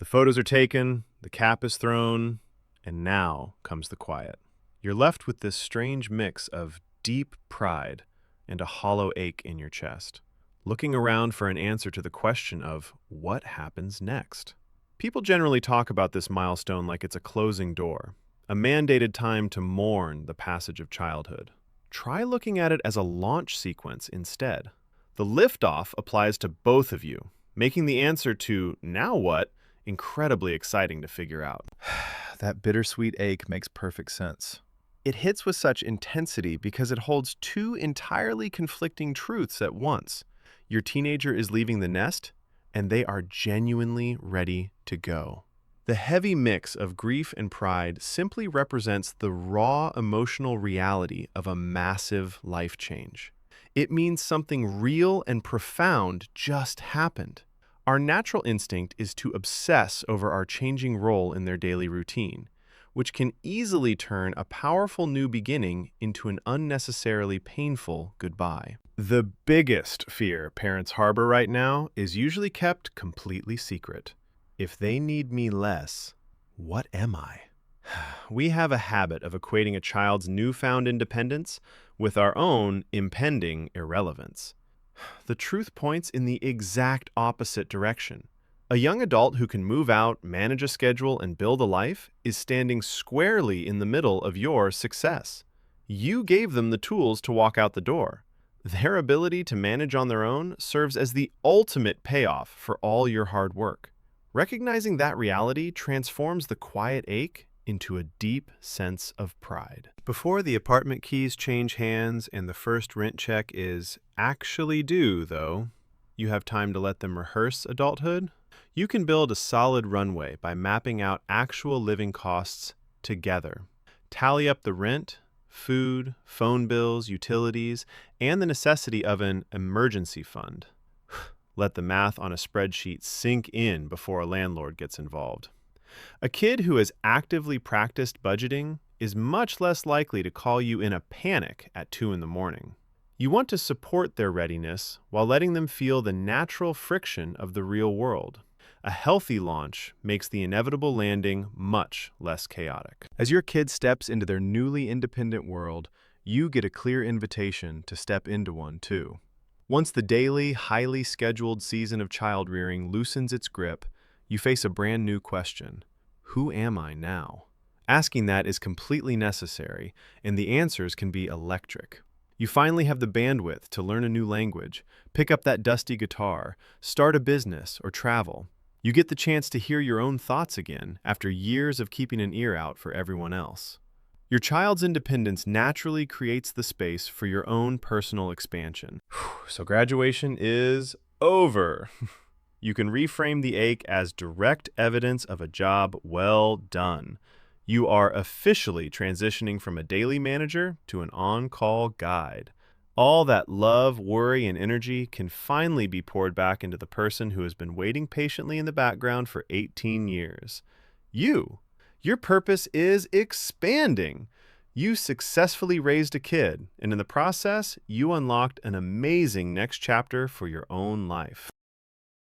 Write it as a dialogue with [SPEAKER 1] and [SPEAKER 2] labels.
[SPEAKER 1] The photos are taken, the cap is thrown, and now comes the quiet. You're left with this strange mix of deep pride and a hollow ache in your chest, looking around for an answer to the question of what happens next. People generally talk about this milestone like it's a closing door, a mandated time to mourn the passage of childhood. Try looking at it as a launch sequence instead. The liftoff applies to both of you, making the answer to "now what" incredibly exciting to figure out.
[SPEAKER 2] That bittersweet ache makes perfect sense. It hits with such intensity because it holds two entirely conflicting truths at once. Your teenager is leaving the nest, and they are genuinely ready to go. The heavy mix of grief and pride simply represents the raw emotional reality of a massive life change. It means something real and profound just happened. Our natural instinct is to obsess over our changing role in their daily routine, which can easily turn a powerful new beginning into an unnecessarily painful goodbye. The biggest fear parents harbor right now is usually kept completely secret. If they need me less, what am I? We have a habit of equating a child's newfound independence with our own impending irrelevance. The truth points in the exact opposite direction. A young adult who can move out, manage a schedule, and build a life is standing squarely in the middle of your success. You gave them the tools to walk out the door. Their ability to manage on their own serves as the ultimate payoff for all your hard work. Recognizing that reality transforms the quiet ache into a deep sense of pride. Before the apartment keys change hands and the first rent check is actually due, though, you have time to let them rehearse adulthood. You can build a solid runway by mapping out actual living costs together. Tally up the rent, food, phone bills, utilities, and the necessity of an emergency fund. Let the math on a spreadsheet sink in before a landlord gets involved. A kid who has actively practiced budgeting is much less likely to call you in a panic at 2 in the morning. You want to support their readiness while letting them feel the natural friction of the real world. A healthy launch makes the inevitable landing much less chaotic. As your kid steps into their newly independent world, you get a clear invitation to step into one too. Once the daily, highly scheduled season of child rearing loosens its grip, you face a brand new question. Who am I now? Asking that is completely necessary, and the answers can be electric. You finally have the bandwidth to learn a new language, pick up that dusty guitar, start a business, or travel. You get the chance to hear your own thoughts again after years of keeping an ear out for everyone else. Your child's independence naturally creates the space for your own personal expansion. So graduation is over. You can reframe the ache as direct evidence of a job well done. You are officially transitioning from a daily manager to an on-call guide. All that love, worry, and energy can finally be poured back into the person who has been waiting patiently in the background for 18 years. Your purpose is expanding. You successfully raised a kid, and in the process, you unlocked an amazing next chapter for your own life.